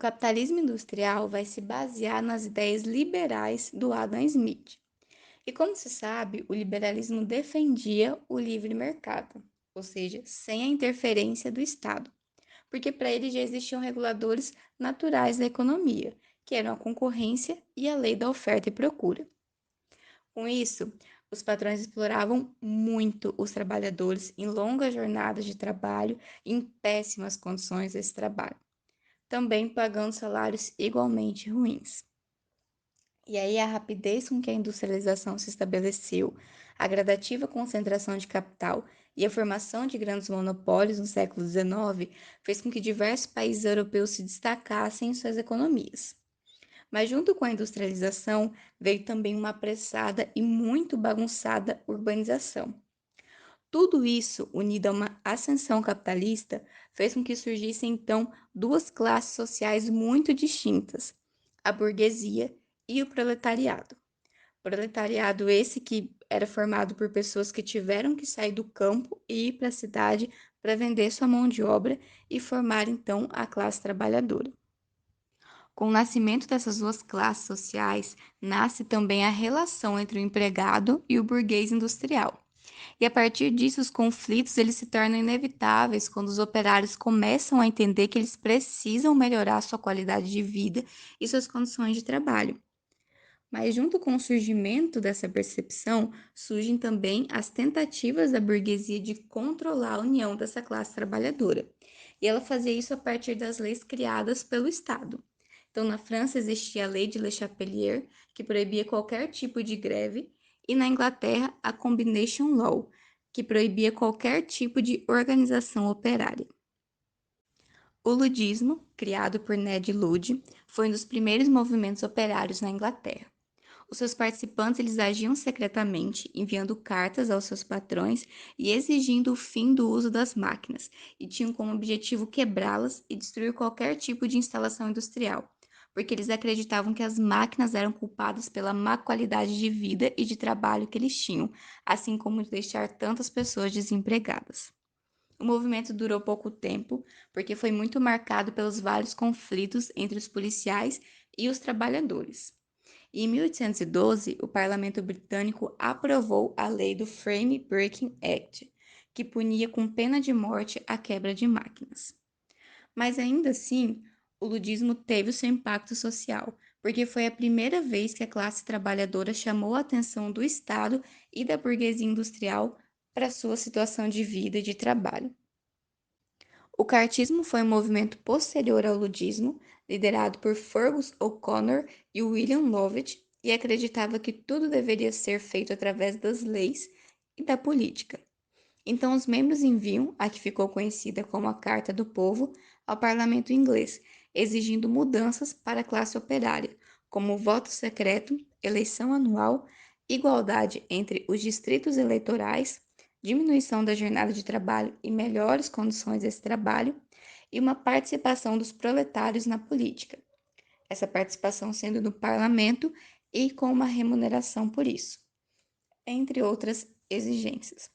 capitalismo industrial vai se basear nas ideias liberais do Adam Smith. E como se sabe, o liberalismo defendia o livre mercado, ou seja, sem a interferência do Estado, porque para ele já existiam reguladores naturais da economia, que eram a concorrência e a lei da oferta e procura. Com isso, os patrões exploravam muito os trabalhadores em longas jornadas de trabalho e em péssimas condições desse trabalho, também pagando salários igualmente ruins. E aí a rapidez com que a industrialização se estabeleceu, a gradativa concentração de capital e a formação de grandes monopólios no século XIX fez com que diversos países europeus se destacassem em suas economias. Mas junto com a industrialização veio também uma apressada e muito bagunçada urbanização. Tudo isso, unido a uma ascensão capitalista, fez com que surgissem então duas classes sociais muito distintas: a burguesia e o proletariado. Proletariado esse que era formado por pessoas que tiveram que sair do campo e ir para a cidade para vender sua mão de obra e formar então a classe trabalhadora. Com o nascimento dessas duas classes sociais, nasce também a relação entre o empregado e o burguês industrial. E a partir disso, os conflitos eles se tornam inevitáveis quando os operários começam a entender que eles precisam melhorar sua qualidade de vida e suas condições de trabalho. Mas junto com o surgimento dessa percepção, surgem também as tentativas da burguesia de controlar a união dessa classe trabalhadora. E ela fazia isso a partir das leis criadas pelo Estado. Então, na França existia a Lei de Le Chapelier, que proibia qualquer tipo de greve, e na Inglaterra a Combination Law, que proibia qualquer tipo de organização operária. O ludismo, criado por Ned Ludd, foi um dos primeiros movimentos operários na Inglaterra. Os seus participantes eles agiam secretamente, enviando cartas aos seus patrões e exigindo o fim do uso das máquinas, e tinham como objetivo quebrá-las e destruir qualquer tipo de instalação industrial, porque eles acreditavam que as máquinas eram culpadas pela má qualidade de vida e de trabalho que eles tinham, assim como de deixar tantas pessoas desempregadas. O movimento durou pouco tempo, porque foi muito marcado pelos vários conflitos entre os policiais e os trabalhadores. E em 1812, o parlamento britânico aprovou a lei do Frame Breaking Act, que punia com pena de morte a quebra de máquinas. Mas ainda assim, o ludismo teve o seu impacto social, porque foi a primeira vez que a classe trabalhadora chamou a atenção do Estado e da burguesia industrial para sua situação de vida e de trabalho. O cartismo foi um movimento posterior ao ludismo, liderado por Fergus O'Connor e William Lovett, e acreditava que tudo deveria ser feito através das leis e da política. Então, os membros enviam a que ficou conhecida como a Carta do Povo ao parlamento inglês, exigindo mudanças para a classe operária, como voto secreto, eleição anual, igualdade entre os distritos eleitorais, diminuição da jornada de trabalho e melhores condições desse trabalho, e uma participação dos proletários na política. Essa participação sendo no parlamento e com uma remuneração por isso, entre outras exigências.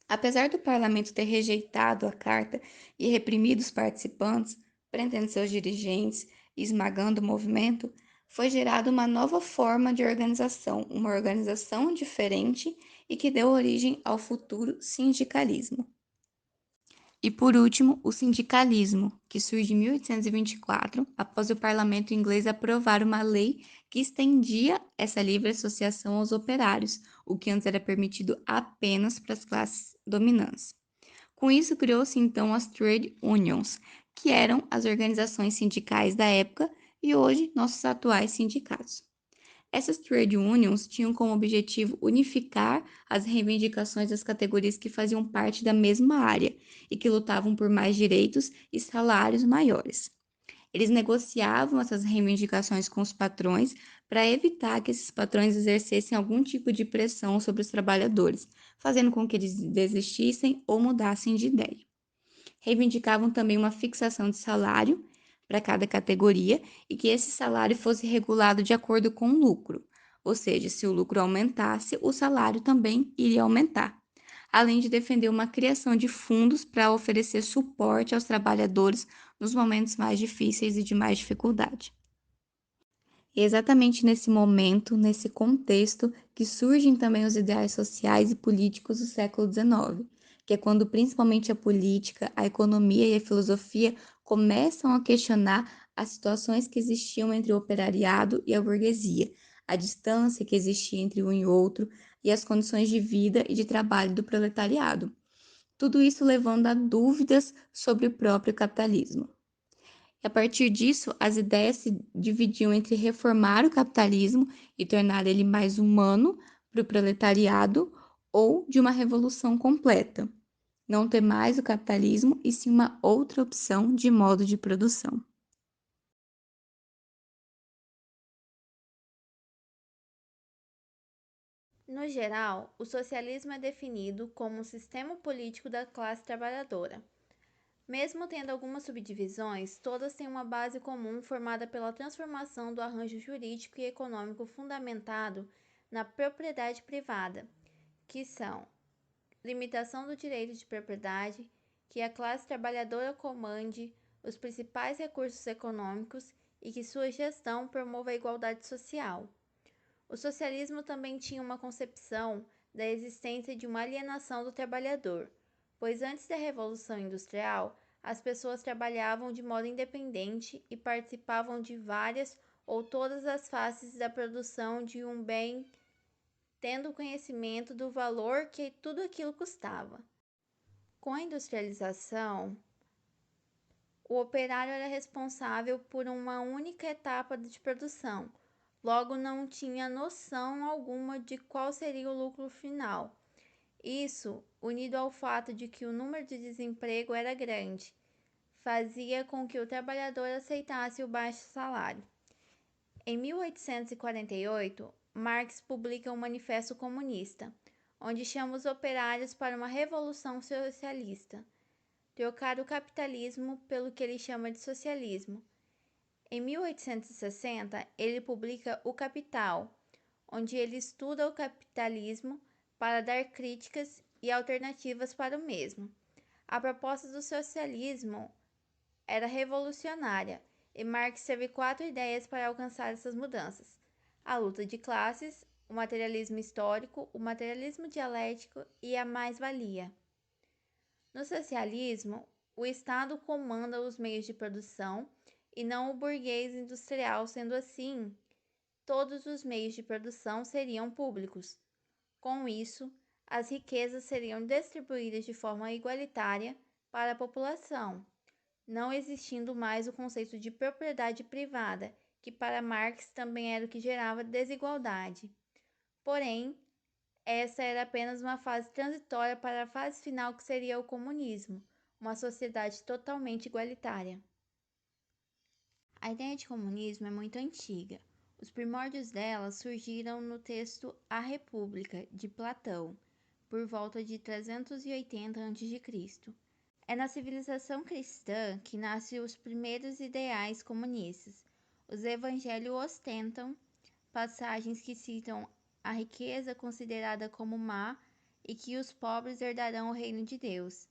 Apesar do parlamento ter rejeitado a carta e reprimido os participantes, prendendo seus dirigentes e esmagando o movimento, foi gerada uma nova forma de organização, uma organização diferente e que deu origem ao futuro sindicalismo. E por último, o sindicalismo, que surge em 1824, após o parlamento inglês aprovar uma lei que estendia essa livre associação aos operários, o que antes era permitido apenas para as classes dominantes. Com isso, criou-se então as trade unions, que eram as organizações sindicais da época e hoje nossos atuais sindicatos. Essas trade unions tinham como objetivo unificar as reivindicações das categorias que faziam parte da mesma área e que lutavam por mais direitos e salários maiores. Eles negociavam essas reivindicações com os patrões para evitar que esses patrões exercessem algum tipo de pressão sobre os trabalhadores, fazendo com que eles desistissem ou mudassem de ideia. Reivindicavam também uma fixação de salário para cada categoria e que esse salário fosse regulado de acordo com o lucro, ou seja, se o lucro aumentasse, o salário também iria aumentar, além de defender uma criação de fundos para oferecer suporte aos trabalhadores nos momentos mais difíceis e de mais dificuldade. E é exatamente nesse momento, nesse contexto, que surgem também os ideais sociais e políticos do século XIX, que é quando principalmente a política, a economia e a filosofia começam a questionar as situações que existiam entre o operariado e a burguesia, a distância que existia entre um e outro e as condições de vida e de trabalho do proletariado. Tudo isso levando a dúvidas sobre o próprio capitalismo. E a partir disso, as ideias se dividiam entre reformar o capitalismo e tornar ele mais humano para o proletariado ou de uma revolução completa, não ter mais o capitalismo e sim uma outra opção de modo de produção. No geral, o socialismo é definido como um sistema político da classe trabalhadora. Mesmo tendo algumas subdivisões, todas têm uma base comum formada pela transformação do arranjo jurídico e econômico fundamentado na propriedade privada, que são limitação do direito de propriedade, que a classe trabalhadora comande os principais recursos econômicos e que sua gestão promova a igualdade social. O socialismo também tinha uma concepção da existência de uma alienação do trabalhador, pois antes da Revolução Industrial, as pessoas trabalhavam de modo independente e participavam de várias ou todas as faces da produção de um bem, tendo conhecimento do valor que tudo aquilo custava. Com a industrialização, o operário era responsável por uma única etapa de produção, logo não tinha noção alguma de qual seria o lucro final. Isso, unido ao fato de que o número de desemprego era grande, fazia com que o trabalhador aceitasse o baixo salário. Em 1848, Marx publica o Manifesto Comunista, onde chama os operários para uma revolução socialista, trocar o capitalismo pelo que ele chama de socialismo. Em 1860, ele publica O Capital, onde ele estuda o capitalismo para dar críticas e alternativas para o mesmo. A proposta do socialismo era revolucionária e Marx teve 4 ideias para alcançar essas mudanças: a luta de classes, o materialismo histórico, o materialismo dialético e a mais-valia. No socialismo, o Estado comanda os meios de produção e não o burguês industrial, sendo assim, todos os meios de produção seriam públicos. Com isso, as riquezas seriam distribuídas de forma igualitária para a população, não existindo mais o conceito de propriedade privada, que para Marx também era o que gerava desigualdade. Porém, essa era apenas uma fase transitória para a fase final que seria o comunismo, uma sociedade totalmente igualitária. A ideia de comunismo é muito antiga. Os primórdios dela surgiram no texto A República, de Platão, por volta de 380 a.C. É na civilização cristã que nascem os primeiros ideais comunistas. Os evangelhos ostentam passagens que citam a riqueza considerada como má e que os pobres herdarão o reino de Deus.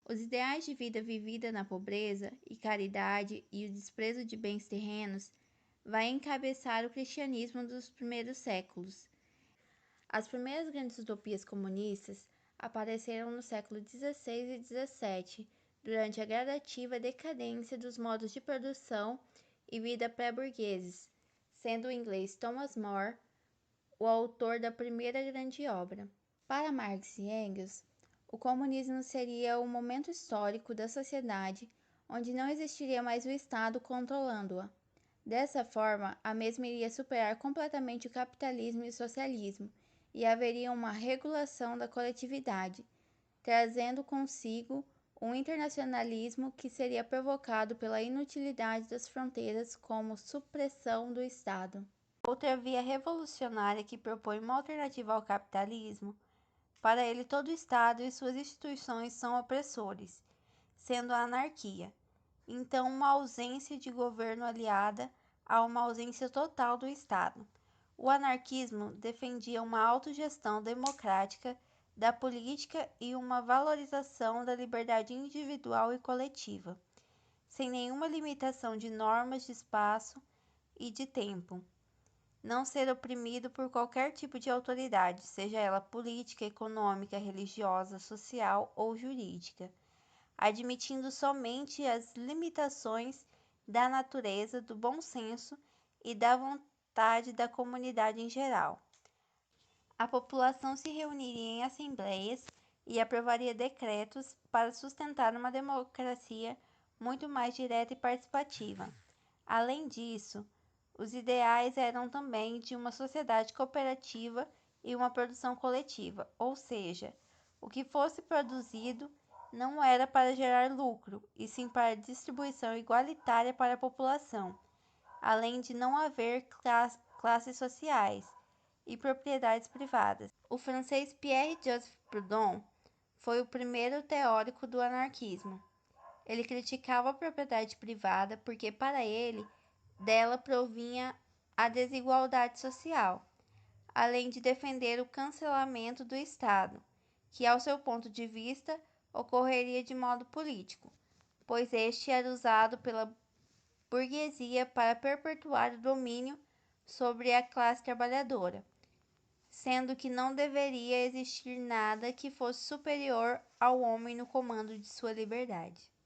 Os ideais de vida vivida na pobreza e caridade e o desprezo de bens terrenos vai encabeçar o cristianismo dos primeiros séculos. As primeiras grandes utopias comunistas apareceram no século XVI e XVII, durante a gradativa decadência dos modos de produção e vida pré-burgueses, sendo o inglês Thomas More o autor da primeira grande obra. Para Marx e Engels, o comunismo seria o momento histórico da sociedade onde não existiria mais o Estado controlando-a. Dessa forma, a mesma iria superar completamente o capitalismo e o socialismo, e haveria uma regulação da coletividade, trazendo consigo um internacionalismo que seria provocado pela inutilidade das fronteiras como supressão do Estado. Outra via revolucionária que propõe uma alternativa ao capitalismo, para ele todo o Estado e suas instituições são opressores, sendo a anarquia. Então, uma ausência de governo aliada a uma ausência total do Estado. O anarquismo defendia uma autogestão democrática da política e uma valorização da liberdade individual e coletiva. sem nenhuma limitação de normas de espaço e de tempo. Não ser oprimido por qualquer tipo de autoridade, seja ela política, econômica, religiosa, social ou jurídica, admitindo somente as limitações da natureza, do bom senso e da vontade da comunidade em geral. A população se reuniria em assembleias e aprovaria decretos para sustentar uma democracia muito mais direta e participativa. Além disso, os ideais eram também de uma sociedade cooperativa e uma produção coletiva, ou seja, o que fosse produzido não era para gerar lucro, e sim para distribuição igualitária para a população, além de não haver classes sociais e propriedades privadas. O francês Pierre-Joseph Proudhon foi o primeiro teórico do anarquismo. Ele criticava a propriedade privada porque, para ele, dela provinha a desigualdade social, além de defender o cancelamento do Estado, que, ao seu ponto de vista, ocorreria de modo político, pois este era usado pela burguesia para perpetuar o domínio sobre a classe trabalhadora, sendo que não deveria existir nada que fosse superior ao homem no comando de sua liberdade.